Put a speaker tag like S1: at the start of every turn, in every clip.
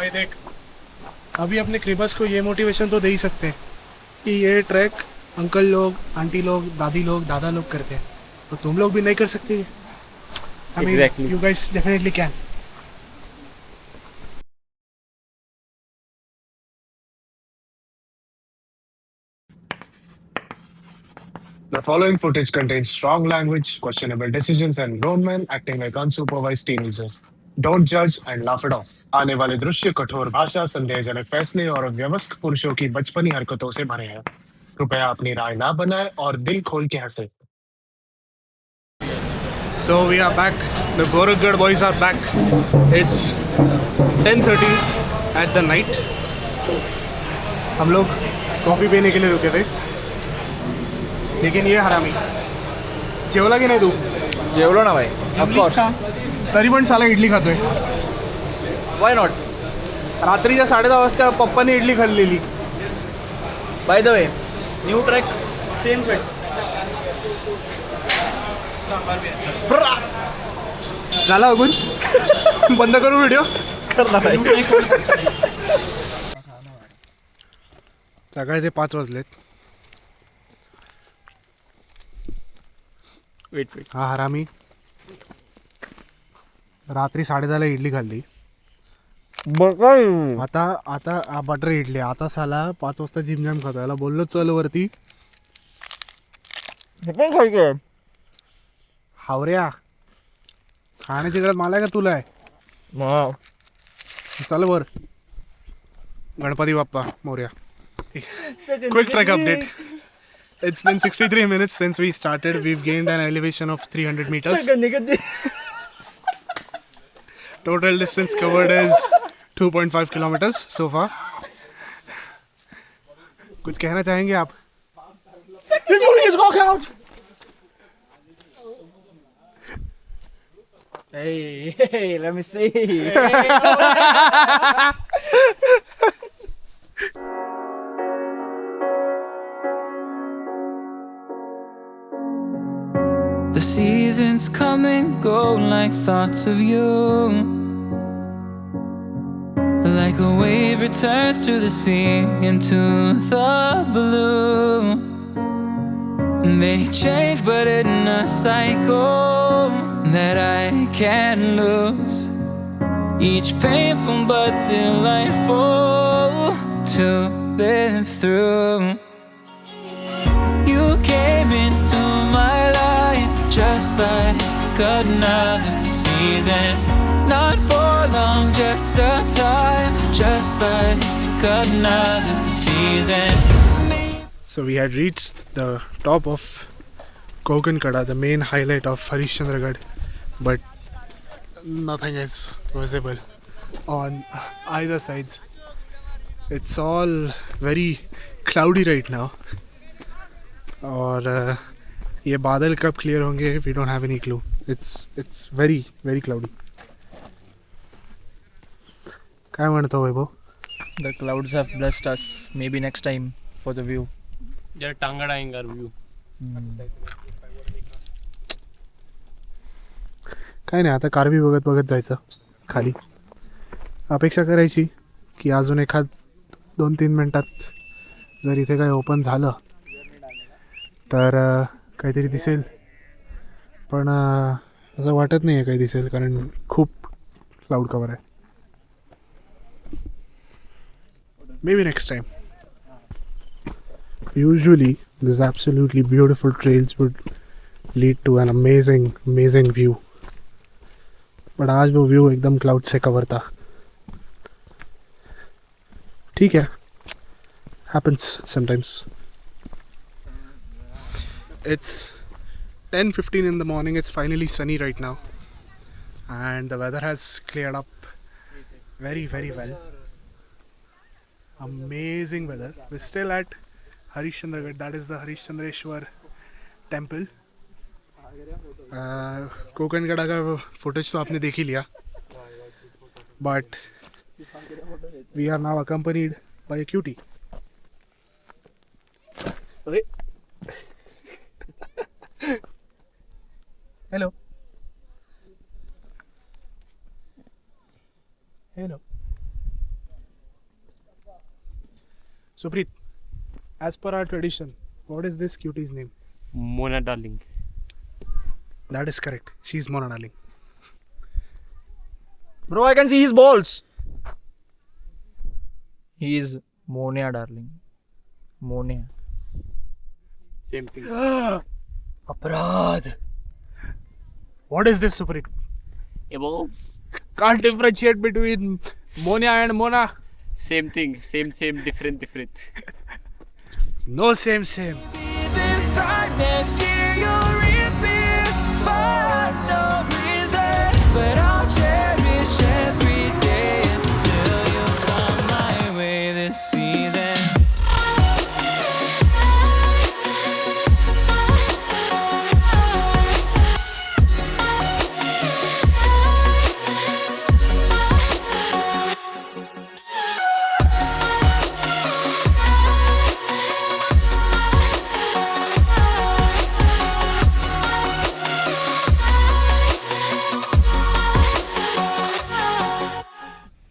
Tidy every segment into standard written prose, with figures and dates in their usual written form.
S1: भाई देख, अभी अपने क्रिबर्स को ये मोटिवेशन तो दे ही सकते हैं कि ये ट्रैक अंकल लोग, आंटी लोग, दादी लोग, दादा लोग करते हैं, तो तुम लोग भी नहीं कर सकते? I mean you guys definitely can.
S2: The following footage contains strong language, questionable decisions, and grown men acting like unsupervised teenagers. Don't judge and laugh it off. आने वाले दृश्य कठोर भाषा, संदेहजनक फैसले और व्यवस्थ पुरुषों की बचपनी हरकतों से भरे हैं. कृपया अपनी राय ना बनाएं और दिल खोल के हंसें.
S1: So we are back. The Gorakhgad boys are back. It's 10:30 at the night. हम लोग कॉफ़ी पीने के लिए रुके थे, लेकिन ये हरामी जेवला की नाही तू?
S3: जेवलो ना भाई, ऑफकोर्स.
S1: तरी पण साला इडली खातोय.
S3: Why not.
S1: रात्रीच्या 10:30 वाजता पप्पाने इडली खाल्लेली.
S3: By the way, new track, same fit.
S1: झाला अगून? बंद करू व्हिडिओ? सकाळचे 5 वाजलेत.
S3: वेट.
S1: हा हरामी रात्री 10:30ला इडली खाल्ली. आता बटर इडली. आता साला 5 वाजता जिम जाम खातो. याला बोललो चल वरती. हावऱ्या खाण्याची गरज मला आहे का तुला आहे? चल वर. Ganpati Bappa Morya. Quick trek update. It's been 63 minutes since we started. We've gained an elevation of 300 meters. Total distance covered is 2.5 kilometers so far. कुछ कहना चाहेंगे आप? He's pulling his cock out.
S3: Hey, let me see.
S4: The seasons come and go like thoughts of you. Like a wave returns to the sea into the blue. They change but in a cycle that I can't lose. Each painful but delightful to live through. You came into my life just like another season. Not for long, just a time, just like another season.
S1: So we had reached the top of Kulkarni, the main highlight of Harishchandragad, but nothing is visible on either sides. It's all very cloudy right now. और ये बादल कब clear होंगे? We don't have any clue. It's very very cloudy. काय म्हणतो वैभव?
S3: The clouds have blessed us. Maybe next time for the view.
S5: जरा टांगड आएंगे view.
S1: काय नाही, आता कारवी बघत बघत जायचं खाली. अपेक्षा करायची की अजून एखाद 2-3 मिनटात जर इथे काही ओपन झालं तर काहीतरी दिसेल, पण असं वाटत नाही आहे काही दिसेल, कारण खूप क्लाउड कवर आहे. Maybe next time. Usually these absolutely beautiful trails would lead to an amazing view, but आज वो व्यू एकदम क्लाउड से कवर था. ठीक है, happens sometimes. It's 10:15 in the morning. It's finally sunny right now and the weather has cleared up very well. Amazing weather. We're still at Harishchandragad. That is the Harishchandreshwar temple. कोकणगढ़ का footage तो आपने देख ही लिया, but we are now accompanied by a cutie. Okay. Hello. Supreet, as per our tradition, what is this cutie's name?
S5: Mona darling.
S1: That is correct. She's Mona darling.
S3: Bro, I can see his balls. He is Monia, darling. Monia.
S5: Same thing.
S3: Aparad.
S1: What is this, Supreet?
S5: Evolves.
S1: Can't differentiate between Monia and Mona.
S5: Same thing. Same, different.
S1: No same.
S4: This time next year you'll reappear for no reason, but I'll cherish every day until you come my way this season.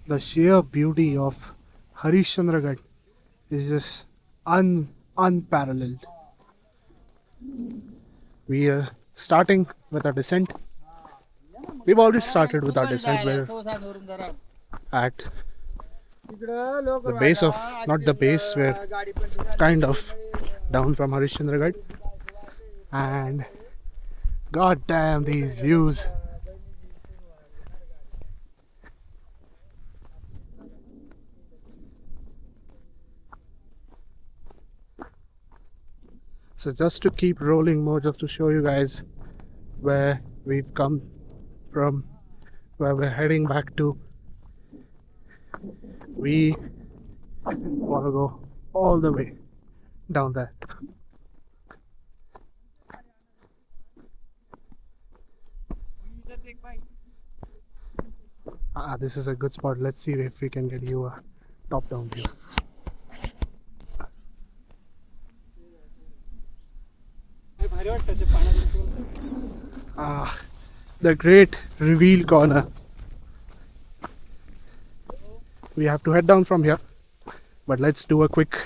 S1: The sheer beauty of Harishchandragad is just unparalleled. We are starting with our descent. We've already started with our descent. We're at the base of, not the base, we're kind of down from Harishchandragad. And god damn these views. So just to keep rolling more, just to show you guys where we've come from, where we're heading back to. We want to go all the way down there. This is a good spot. Let's see if we can get you a top-down view. The great reveal corner. We have to head down from here, but let's do a quick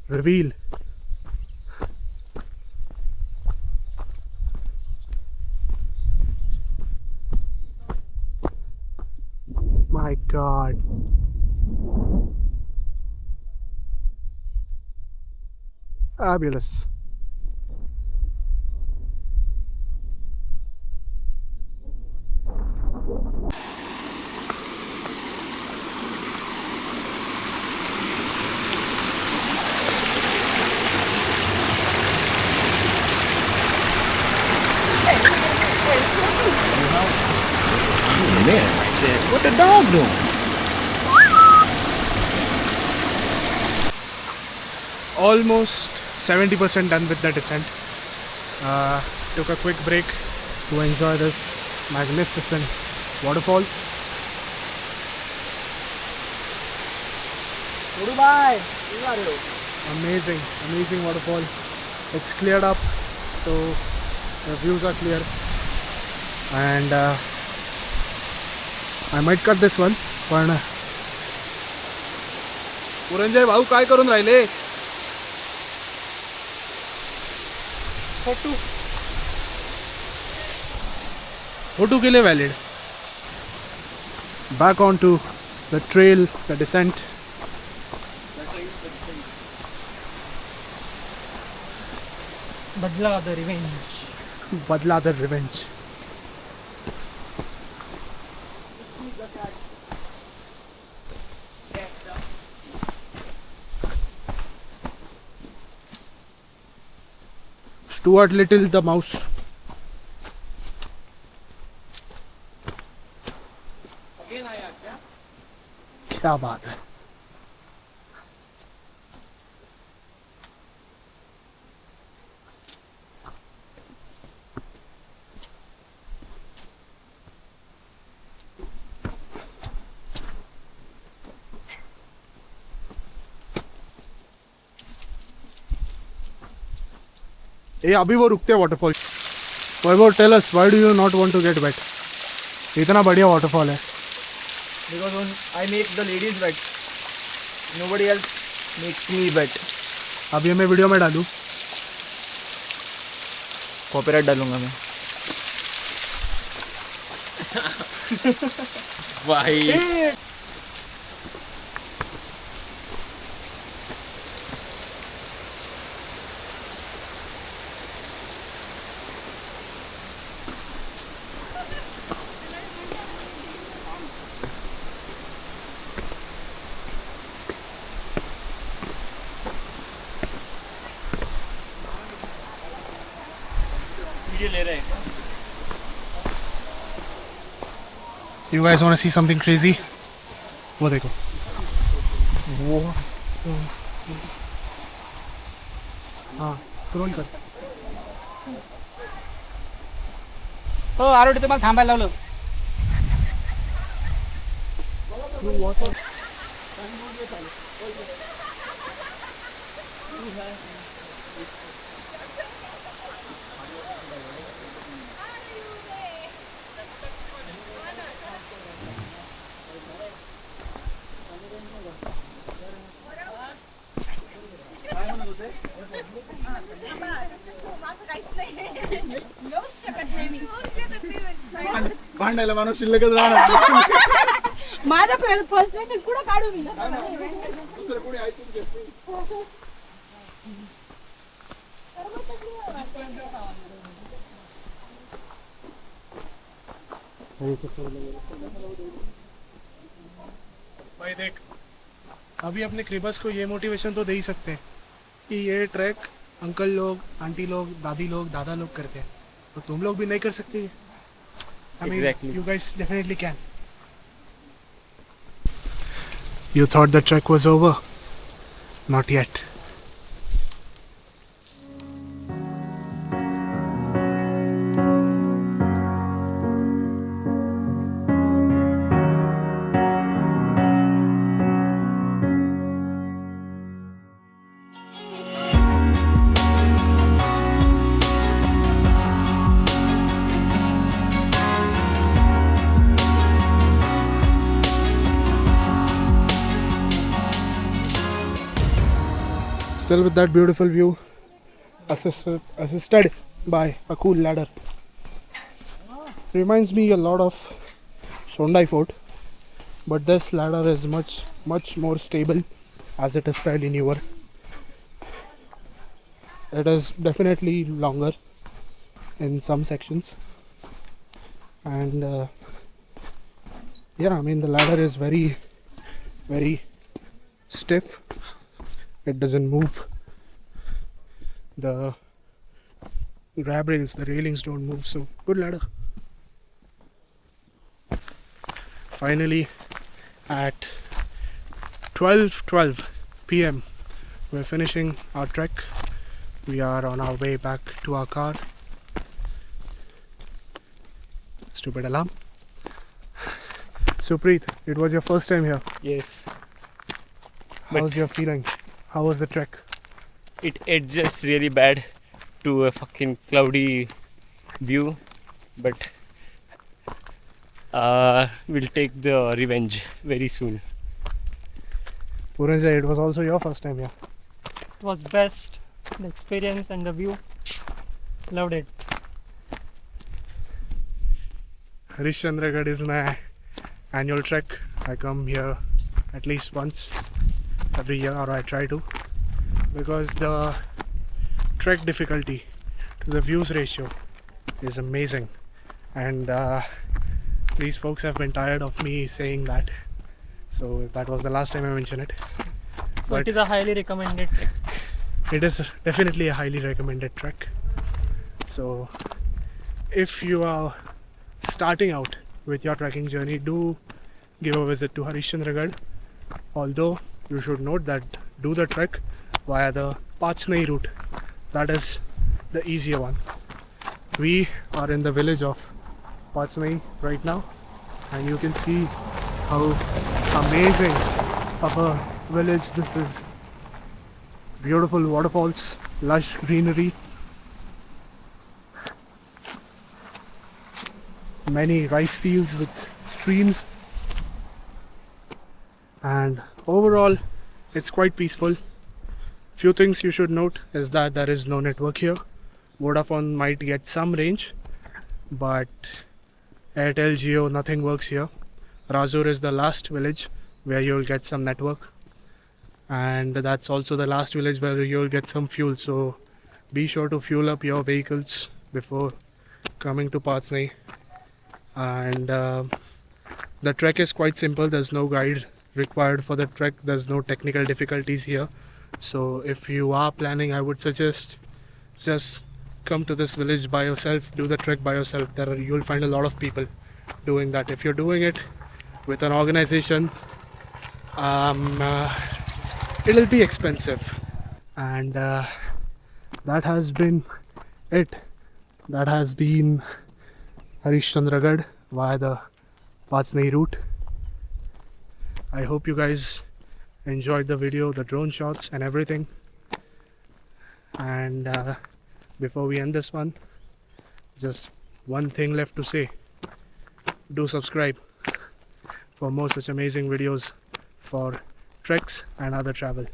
S1: reveal. My god. Fabulous.
S6: What the dog doing?
S1: Almost 70% done with the descent. Took a quick break to enjoy this magnificent waterfall. Amazing waterfall. It's cleared up, so the views are clear. And I might cut this one, पण पुरंजय भाऊ काय करून राहिले? Photo के लिए valid. Back onto the trail, the descent.
S3: Badla the revenge.
S1: Badla the revenge. Stuart Little the mouse. क्या बात है. ये अभी वो रुकते हैं waterfall. Vaibhav, tell us, why do you not want to get wet? इतना बढ़िया waterfall है.
S3: Because I make the ladies wet. Nobody else makes me wet.
S1: अभी मैं वीडियो में डालूँ?
S3: कॉपीराइट डालूंगा मैं. भाई.
S5: वीडियो ले रहे हैं.
S1: You guys want to see something crazy? वो देखो. हाँ, स्क्रॉल कर.
S6: हो आरोटी तुम्हाला थांबायला लावलं.
S7: भांडायला माणूस शिल्लकच राहणार.
S8: माझा फ्रस्ट्रेशन कुठं काढू मी.
S7: दुसरं कोणी ऐकून घेत नाही.
S1: भाई देख, अभी अपने क्रिबर्स को ये मोटिवेशन तो दे ही सकते हैं कि ये ट्रैक अंकल लोग, आंटी लोग, दादी लोग, दादा लोग करते हैं, तो तुम लोग भी नहीं कर सकते? I mean,
S5: Exactly.
S1: you guys definitely can. You thought the trek was over? Not yet. Still with that beautiful view, assisted by a cool ladder. Reminds me a lot of Sondai Fort, but this ladder is much more stable as it is fairly newer. It is definitely longer in some sections, and yeah, I mean the ladder is very stiff. It doesn't move. The grab rails, the railings don't move, so good ladder. Finally, at 12:12 p.m. we're finishing our trek. We are on our way back to our car. Stupid alarm. Supreet, it was your first time here.
S5: Yes.
S1: How's your feeling? How was the trek?
S5: It adjusts really bad to a fucking cloudy view, but we'll take the revenge very soon.
S1: Puranjay, it was also your first time here.
S6: It was best. The experience and the view. Loved it.
S1: Harishchandragad is my annual trek. I come here at least once every year, or I try to, because the trek difficulty to the views ratio is amazing, and these folks have been tired of me saying that, so that was the last time I mentioned it.
S6: So
S1: But
S6: it is a highly recommended trek.
S1: it is definitely a highly recommended trek. So if you are starting out with your trekking journey, do give a visit to Harishchandragad, although you should note that do the trek via the Paachnai route. That is the easier one. We are in the village of Paachnai right now, and you can see how amazing of a village this is. Beautiful waterfalls, lush greenery, many rice fields with streams, and overall It's quite peaceful. Few things you should note is that there is no network here. Vodafone might get some range, but Airtel, Jio, nothing works here. Razur is the last village where you'll get some network, and that's also the last village where you'll get some fuel. So be sure to fuel up your vehicles before coming to Paachnai. And the trek is quite simple. There's no guide required for the trek. There's no technical difficulties here. So if you are planning, I would suggest just come to this village by yourself, do the trek by yourself. You'll find a lot of people doing that. If you're doing it with an organization, it'll be expensive. And that has been it. That has been Harishchandragad via the Paachnai route. I hope you guys enjoyed the video, the drone shots and everything. And before we end this one, just one thing left to say. Do subscribe for more such amazing videos for treks and other travel.